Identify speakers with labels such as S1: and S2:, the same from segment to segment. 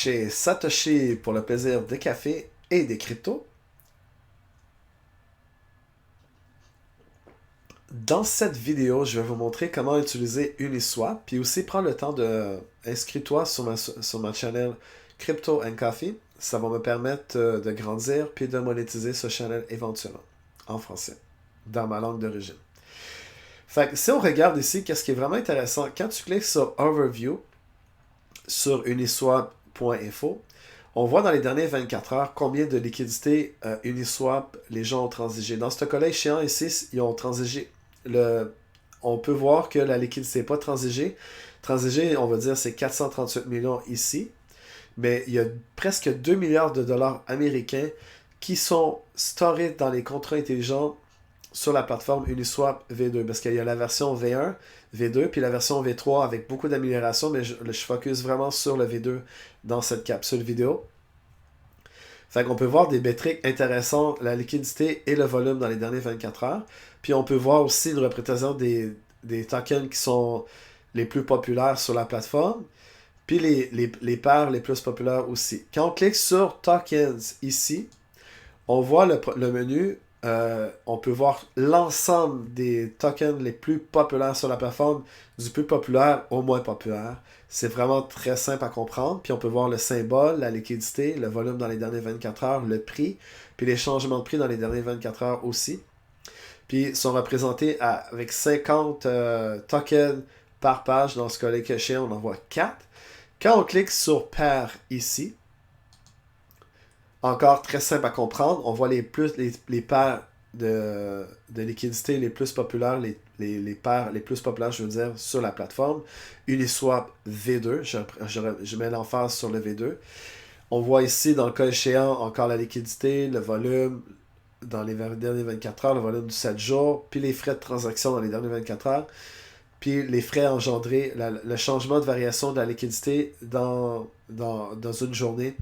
S1: chez Satoshi pour le plaisir des cafés et des cryptos. Dans cette vidéo, je vais vous montrer comment utiliser Uniswap, puis aussi prendre le temps de inscris-toi sur ma channel Crypto and Coffee. Ça va me permettre de grandir puis de monétiser ce channel éventuellement en français, dans ma langue d'origine. Fait que si on regarde ici, qu'est-ce qui est vraiment intéressant, quand tu cliques sur Overview sur uniswap.info, on voit dans les dernières 24 heures combien de liquidités Uniswap les gens ont transigé. Dans ce cas-là, échéant ici, ils ont transigé. On peut voir que la liquidité n'est pas transigée. Transigée, on va dire, c'est 438 millions ici. Mais il y a presque 2 milliards de dollars américains qui sont storés dans les contrats intelligents sur la plateforme Uniswap V2. Parce qu'il y a la version V1, V2, puis la version V3 avec beaucoup d'améliorations, mais je focus vraiment sur le V2 dans cette capsule vidéo. Fait qu'on peut voir des métriques intéressantes, la liquidité et le volume dans les dernières 24 heures. Puis on peut voir aussi une représentation des tokens qui sont les plus populaires sur la plateforme. Puis les paires les plus populaires aussi. Quand on clique sur Tokens ici, on voit le menu. On peut voir l'ensemble des tokens les plus populaires sur la plateforme, du plus populaire au moins populaire. C'est vraiment très simple à comprendre. Puis on peut voir le symbole, la liquidité, le volume dans les dernières 24 heures, le prix, puis les changements de prix dans les dernières 24 heures aussi. Puis ils sont représentés avec 50 tokens par page. Dans ce cas-là, on en voit 4. Quand on clique sur paire ici, encore très simple à comprendre, on voit les paires de liquidité les plus populaires, les paires les plus populaires, je veux dire, sur la plateforme. Uniswap V2, je mets l'emphase sur le V2. On voit ici, dans le cas échéant, encore la liquidité, le volume dans les dernières 24 heures, le volume du 7 jours, puis les frais de transaction dans les dernières 24 heures. Puis les frais engendrés, le changement de variation de la liquidité dans une journée,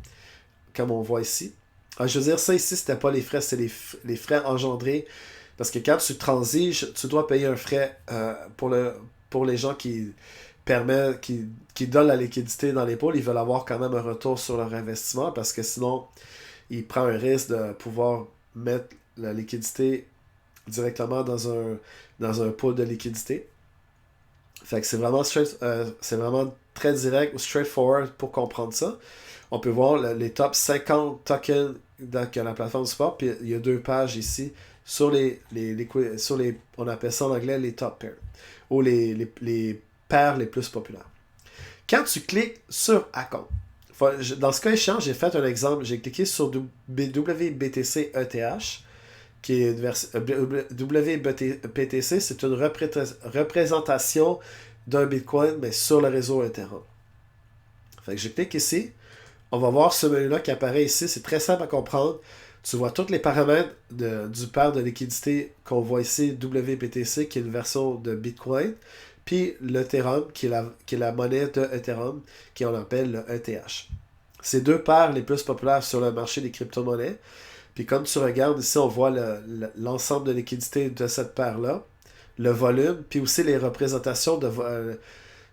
S1: comme on voit ici. Je veux dire, ça ici, c'était pas les frais, c'est les frais engendrés. Parce que quand tu transiges, tu dois payer un frais pour les gens qui donnent la liquidité dans les pools. Ils veulent avoir quand même un retour sur leur investissement parce que sinon, ils prennent un risque de pouvoir mettre la liquidité directement dans un pool de liquidité. Fait que c'est vraiment très direct ou straightforward pour comprendre ça. On peut voir les top 50 tokens que la plateforme supporte, puis il y a 2 pages ici sur on appelle ça en anglais les top pairs, ou les paires les plus populaires. Quand tu cliques sur Account, dans ce cas échéant, j'ai fait un exemple, j'ai cliqué sur WBTC ETH, qui est WBTC, c'est une représentation d'un Bitcoin, mais sur le réseau Ethereum. Fait que je clique ici. On va voir ce menu-là qui apparaît ici. C'est très simple à comprendre. Tu vois tous les paramètres du paire de liquidité qu'on voit ici, WBTC, qui est une version de Bitcoin, puis l'Ethereum, qui est la monnaie de Ethereum, qu'on appelle le ETH. C'est 2 paires les plus populaires sur le marché des crypto-monnaies. Puis comme tu regardes ici, on voit l'ensemble de liquidité de cette paire-là, le volume, puis aussi les représentations de...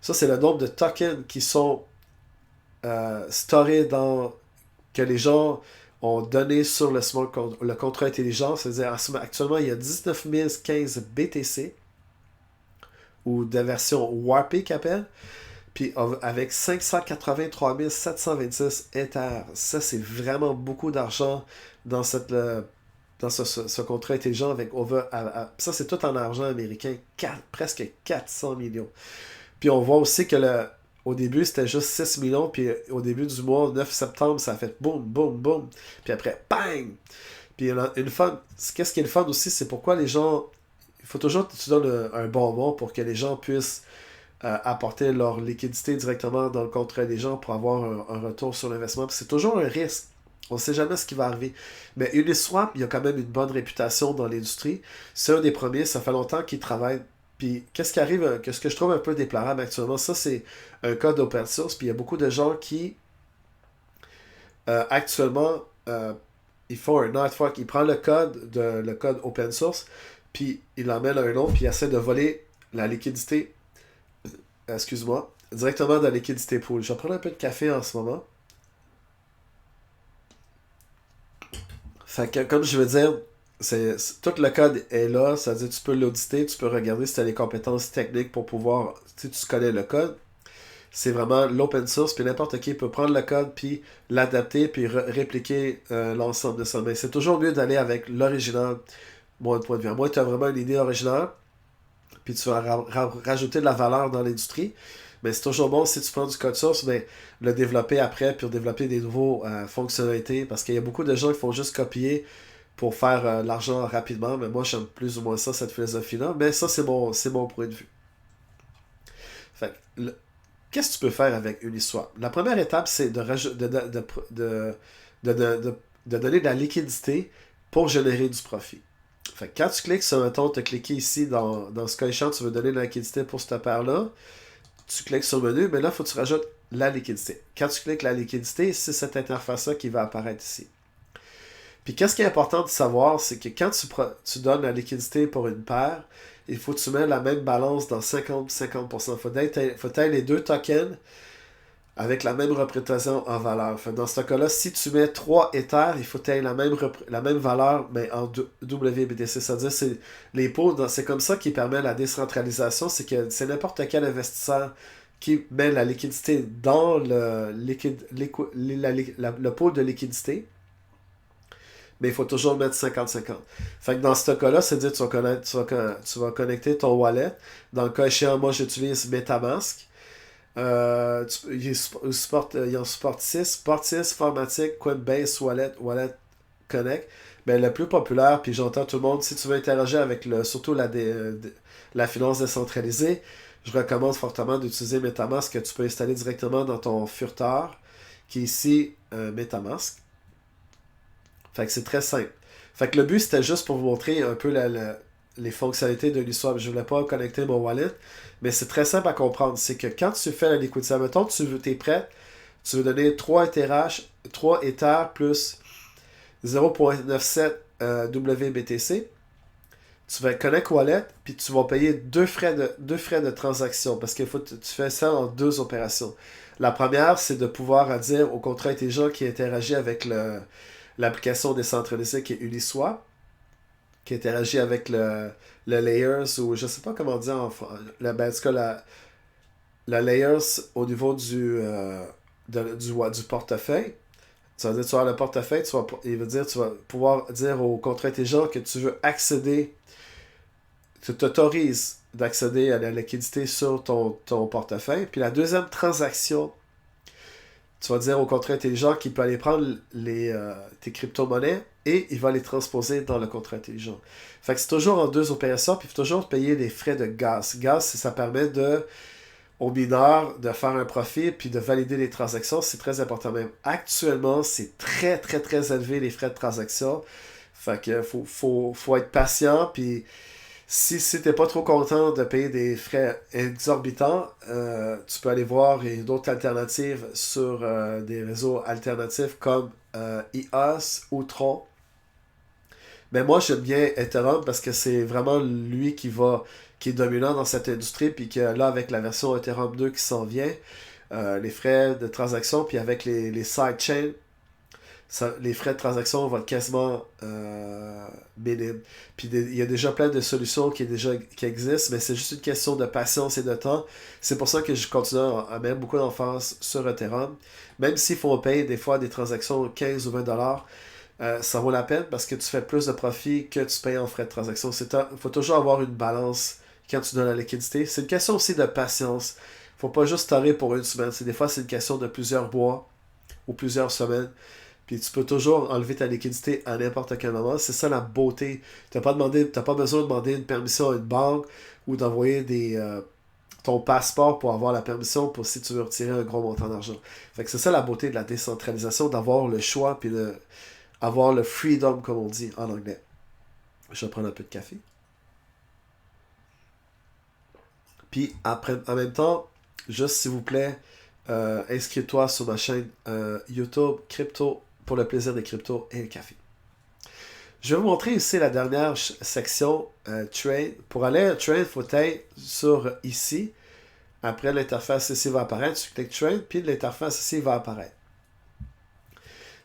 S1: ça, c'est le nombre de tokens qui sont storés que les gens ont donné sur le contrat intelligent. C'est-à-dire, actuellement, il y a 19 015 BTC, ou de version Warpé qu'ils appellent, puis avec 583 726 Ether. Ça, c'est vraiment beaucoup d'argent dans ce contrat intelligent avec ça, c'est tout en argent américain, presque 400 millions. Puis on voit aussi que au début, c'était juste 6 millions, puis au début du mois, 9 septembre, ça a fait boum, boum, boum. Puis après, bang! Puis qu'est-ce qui est le fun aussi, c'est pourquoi les gens... Il faut toujours que tu donnes un bonbon pour que les gens puissent apporter leur liquidité directement dans le contrat des gens pour avoir un retour sur l'investissement. Puis c'est toujours un risque. On ne sait jamais ce qui va arriver. Mais Uniswap, il y a quand même une bonne réputation dans l'industrie. C'est un des premiers, ça fait longtemps qu'ils travaillent. Puis qu'est-ce qui arrive, ce que je trouve un peu déplorable actuellement, ça c'est un code open source, puis il y a beaucoup de gens qui actuellement ils font un artwork, ils prennent le code open source, puis ils l'emmènent à un autre, puis ils essaient de voler la liquidité, excuse-moi, directement dans la liquidité pool. Je vais prendre un peu de café en ce moment. Fait que, comme je veux dire, tout le code est là, ça veut dire que tu peux l'auditer, tu peux regarder si tu as les compétences techniques pour pouvoir, si tu connais le code. C'est vraiment l'open source, puis n'importe qui peut prendre le code, puis l'adapter, puis répliquer l'ensemble de ça. Mais c'est toujours mieux d'aller avec l'original, mon point de vue. Moi, tu as vraiment une idée originale, puis tu vas rajouter de la valeur dans l'industrie. Mais c'est toujours bon si tu prends du code source, mais le développer après, puis développer des nouveaux fonctionnalités, parce qu'il y a beaucoup de gens qui font juste copier pour faire de l'argent rapidement, mais moi j'aime plus ou moins ça, cette philosophie-là. Mais ça, c'est mon point de vue. Fait que, qu'est-ce que tu peux faire avec Uniswap? La première étape, c'est de donner de la liquidité pour générer du profit. Fait que quand tu cliques sur, mettons, tu as cliqué ici dans SkyChamp, tu veux donner de la liquidité pour cette paire-là, tu cliques sur le menu, mais là, il faut que tu rajoutes la liquidité. Quand tu cliques la liquidité, c'est cette interface-là qui va apparaître ici. Puis qu'est-ce qui est important de savoir, c'est que quand tu donnes la liquidité pour une paire, il faut que tu mettes la même balance dans 50-50%. Il faut que tu aies les deux tokens avec la même représentation en valeur. Fait, dans ce cas-là, si tu mets 3 Ethers, il faut que tu aies la même valeur, mais en WBTC. C'est-à-dire c'est les pots, c'est comme ça qui permet la décentralisation. C'est que c'est n'importe quel investisseur qui met la liquidité dans le pot de liquidité. Mais il faut toujours mettre 50-50. Fait que dans ce cas-là, c'est-à-dire que tu vas connecter ton wallet. Dans le cas échéant, moi, j'utilise MetaMask. Ils en supportent 6. Portis, Formatic, Coinbase, Wallet Connect. Mais le plus populaire, puis j'entends tout le monde, si tu veux interagir avec surtout la finance décentralisée, je recommande fortement d'utiliser MetaMask que tu peux installer directement dans ton furteur, qui est ici MetaMask. Fait que c'est très simple. Fait que le but, c'était juste pour vous montrer un peu les fonctionnalités de l'USWAP. Je ne voulais pas connecter mon wallet, mais c'est très simple à comprendre. C'est que quand tu fais la liquidité, mettons, tu es prêt, tu veux donner 3 Ethers plus 0.97 WBTC. Tu vas connect wallet, puis tu vas payer deux frais de transaction, parce qu'il faut que tu fais ça en 2 opérations. La première, c'est de pouvoir dire au contrat intelligent qui interagit avec l'application décentralisée qui est Uniswap, qui interagit avec le Layers, ou je sais pas comment dire en français, en tout cas, la Layers au niveau du portefeuille. Ça veut dire que tu vas avoir le portefeuille, il veut dire tu vas pouvoir dire au contrat intelligent que tu veux accéder, tu t'autorises d'accéder à la liquidité sur ton portefeuille. Puis la deuxième transaction, tu vas dire au contrat intelligent qu'il peut aller prendre tes crypto-monnaies et il va les transposer dans le contrat intelligent. Fait que c'est toujours en 2 opérations, puis il faut toujours payer des frais de gaz. Gaz, ça permet aux mineurs de faire un profit puis de valider les transactions. C'est très important même. Actuellement, c'est très, très, très élevé les frais de transaction. Fait que faut être patient, puis si t'es pas trop content de payer des frais exorbitants, tu peux aller voir d'autres alternatives sur des réseaux alternatifs comme EOS ou Tron. Mais moi, j'aime bien Ethereum parce que c'est vraiment lui qui est dominant dans cette industrie, puis que là, avec la version Ethereum 2 qui s'en vient, les frais de transaction, puis avec les sidechains, les frais de transaction vont être quasiment minimes. Puis il y a déjà plein de solutions qui existent, mais c'est juste une question de patience et de temps. C'est pour ça que je continue à mettre beaucoup d'emphase sur Ethereum. Même s'il faut payer des fois des transactions 15 ou 20$, ça vaut la peine parce que tu fais plus de profit que tu payes en frais de transaction. Il faut toujours avoir une balance quand tu donnes la liquidité. C'est une question aussi de patience. Il ne faut pas juste tarer pour une semaine. Des fois, c'est une question de plusieurs mois ou plusieurs semaines. Puis tu peux toujours enlever ta liquidité à n'importe quel moment. C'est ça la beauté. Tu n'as pas besoin de demander une permission à une banque ou d'envoyer ton passeport pour avoir la permission pour si tu veux retirer un gros montant d'argent. Fait que c'est ça la beauté de la décentralisation, d'avoir le choix puis avoir le freedom, comme on dit en anglais. Je vais prendre un peu de café. Puis en même temps, juste s'il vous plaît, inscris-toi sur ma chaîne YouTube Crypto pour le plaisir des cryptos et le café. Je vais vous montrer ici la dernière section Trade. Pour aller à Trade, il faut aller sur ici. Après, l'interface ici va apparaître. Tu cliques Trade, puis l'interface ici va apparaître.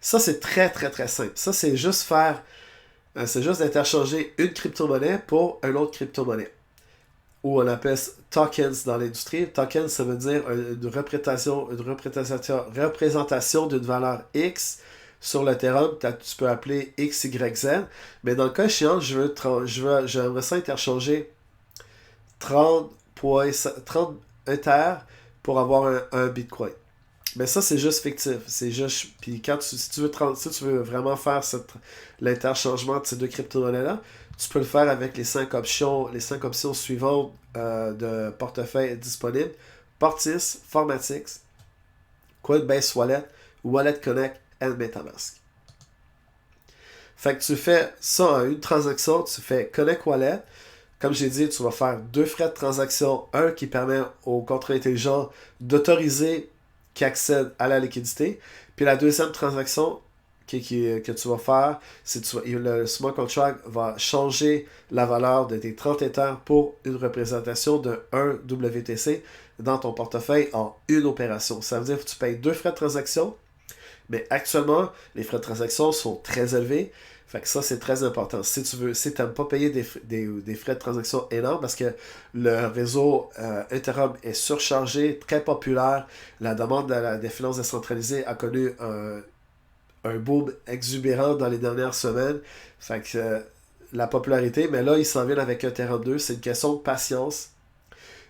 S1: Ça, c'est très, très, très simple. Ça, c'est juste c'est juste d'interchanger une crypto-monnaie pour une autre crypto-monnaie. Ou on appelle tokens dans l'industrie. Tokens, ça veut dire une représentation d'une valeur X sur l'Ethereum. Tu peux appeler XYZ. Mais dans le cas échéant, j'aimerais ça interchanger 30 Ether pour avoir un Bitcoin. Mais ça, c'est juste fictif. C'est juste. Puis si tu veux vraiment faire l'interchangement de ces deux crypto-monnaies-là, tu peux le faire avec les 5 options suivantes de portefeuille disponibles. Portis, Formatix, Coinbase Wallet, Wallet Connect et MetaMask. Fait que tu fais ça en une transaction, tu fais Connect Wallet. Comme j'ai dit, tu vas faire 2 frais de transaction. Un qui permet au contrat intelligent d'autoriser qui accède à la liquidité. Puis la deuxième transaction que tu vas faire, c'est que le smart contract va changer la valeur de tes 30 Ethers pour une représentation de 1 WTC dans ton portefeuille en une opération. Ça veut dire que tu payes 2 frais de transaction, mais actuellement, les frais de transaction sont très élevés. Fait que ça, c'est très important. Si tu n'aimes pas payer des frais de transaction énormes, parce que le réseau Ethereum est surchargé, très populaire, la demande des finances décentralisées a connu un boom exubérant dans les dernières semaines. Fait que la popularité, mais là, ils s'en viennent avec Ethereum 2. C'est une question de patience.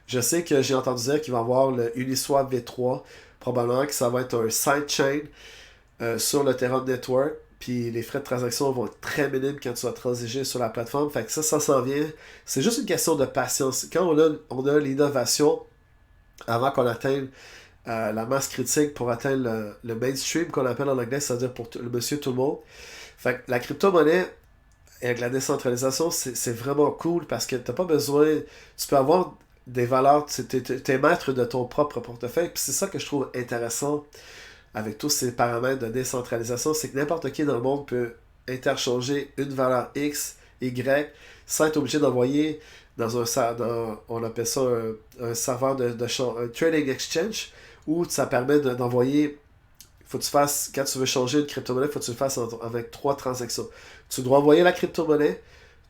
S1: Je sais que j'ai entendu dire qu'il va y avoir le Uniswap V3, probablement que ça va être un sidechain sur l'Ethereum Network. Puis les frais de transaction vont être très minimes quand tu vas transiger sur la plateforme. Fait que ça s'en vient. C'est juste une question de patience. Quand on a l'innovation, avant qu'on atteigne la masse critique pour atteindre le mainstream qu'on appelle en anglais, c'est-à-dire pour le monsieur tout le monde. Fait que la crypto-monnaie, avec la décentralisation, c'est vraiment cool parce que t'as pas besoin... Tu peux avoir des valeurs, t'es maître de ton propre portefeuille. Puis c'est ça que je trouve intéressant avec tous ces paramètres de décentralisation, c'est que n'importe qui dans le monde peut interchanger une valeur X, Y, sans être obligé d'envoyer on appelle ça un serveur un trading exchange, où ça permet d'envoyer, faut que tu fasses, quand tu veux changer une crypto-monnaie, il faut que tu le fasses avec 3 transactions. Tu dois envoyer la crypto-monnaie,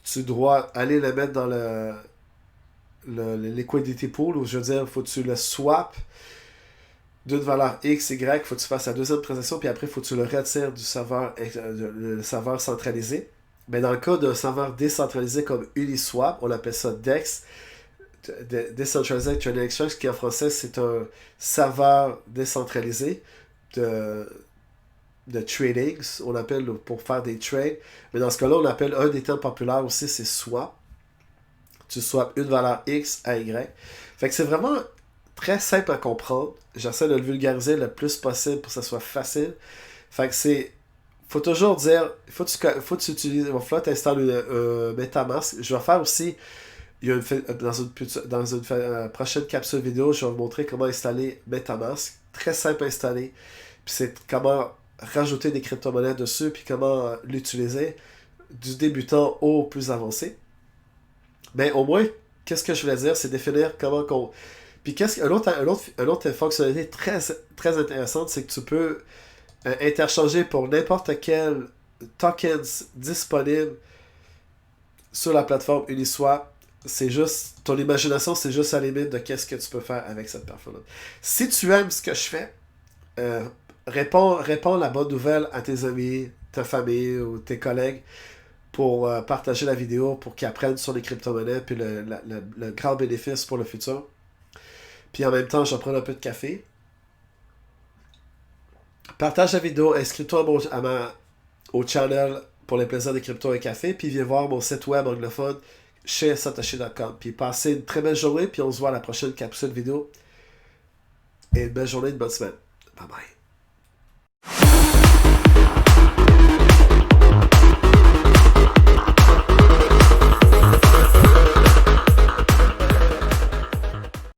S1: tu dois aller la mettre dans le liquidity pool, ou je veux dire, il faut que tu le swap d'une valeur X, Y, il faut que tu fasses la deuxième transaction, puis après, il faut que tu le retires du serveur, le serveur centralisé. Mais dans le cas d'un serveur décentralisé comme Uniswap, on appelle ça DEX, Decentralized Trading Exchange, qui en français, c'est un serveur décentralisé de trading, on appelle pour faire des trades. Mais dans ce cas-là, on appelle un des termes populaires aussi, c'est swap. Tu swaps une valeur X à Y. Fait que c'est vraiment très simple à comprendre. J'essaie de le vulgariser le plus possible pour que ça soit facile. Fait que faut toujours dire, il va falloir t'installes un MetaMask. Je vais faire aussi, dans une prochaine capsule vidéo, je vais vous montrer comment installer MetaMask. Très simple à installer. Puis c'est comment rajouter des crypto-monnaies dessus, puis comment l'utiliser du débutant au plus avancé. Mais au moins, qu'est-ce que je voulais dire, c'est définir comment qu'on... Puis une autre fonctionnalité très, très intéressante, c'est que tu peux interchanger pour n'importe quel tokens disponible sur la plateforme Uniswap. C'est juste, ton imagination, c'est juste à la limite de qu'est-ce que tu peux faire avec cette performance. Si tu aimes ce que je fais, réponds la bonne nouvelle à tes amis, ta famille ou tes collègues pour partager la vidéo, pour qu'ils apprennent sur les crypto-monnaies puis le grand bénéfice pour le futur. Puis en même temps, je vais prendre un peu de café. Partage la vidéo, inscris-toi au channel pour les plaisirs des crypto et café, puis viens voir mon site web anglophone chez satoshi.com. Puis passez une très belle journée, puis on se voit à la prochaine capsule vidéo. Et une belle journée, une bonne semaine. Bye bye.